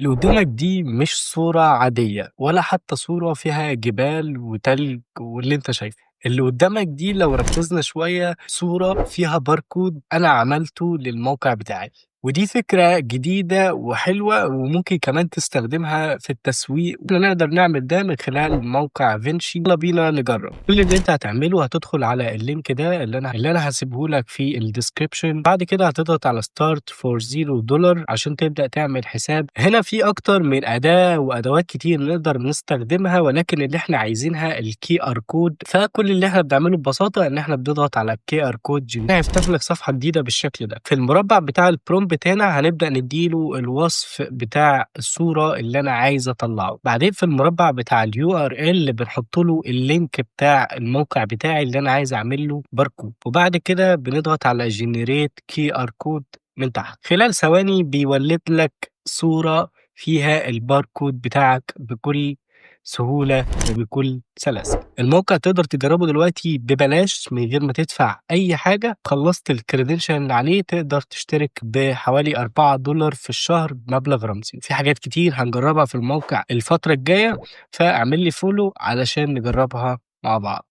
اللي قدامك دي مش صورة عادية ولا حتى صورة فيها جبال وتلج واللي انت شايفه. اللي قدامك دي لو ركزنا شوية صورة فيها باركود أنا عملته للموقع بتاعي، ودي فكرة جديدة وحلوة وممكن كمان تستخدمها في التسويق. احنا نقدر نعمل ده من خلال موقع فينشي. يلا بينا نجرب. كل اللي انت هتعمله هتدخل على اللينك ده اللي انا هسيبه لك في الديسكريبشن. بعد كده هتضغط على ستارت فور $0 عشان تبدأ تعمل حساب. هنا في اكتر من أداة وأدوات كتير نقدر نستخدمها، ولكن اللي احنا عايزينها الكي ار كود. فكل اللي احنا بنعمله ببساطة ان احنا بنضغط على الكي ار كود، هيفتح لك صفحة جديدة بالشكل ده. في المربع بتاع البرومبت هنا هنبدأ نديله الوصف بتاع الصورة اللي انا عايز اطلعه. بعدين في المربع بتاع اليو ار ال بنحط له اللينك بتاع الموقع بتاعي اللي انا عايز اعمل له باركود، وبعد كده بنضغط على جنريت كي ار كود من تحت. خلال ثواني بيولد لك صورة فيها الباركود بتاعك بكل سهولة وبكل سلاسة. الموقع تقدر تجربه دلوقتي ببلاش من غير ما تدفع أي حاجة. خلصت الكريدنشال اللي عليه تقدر تشترك بحوالي $4 في الشهر بمبلغ رمزي. في حاجات كتير هنجربها في الموقع الفترة الجاية، فاعمل لي فولو علشان نجربها مع بعض.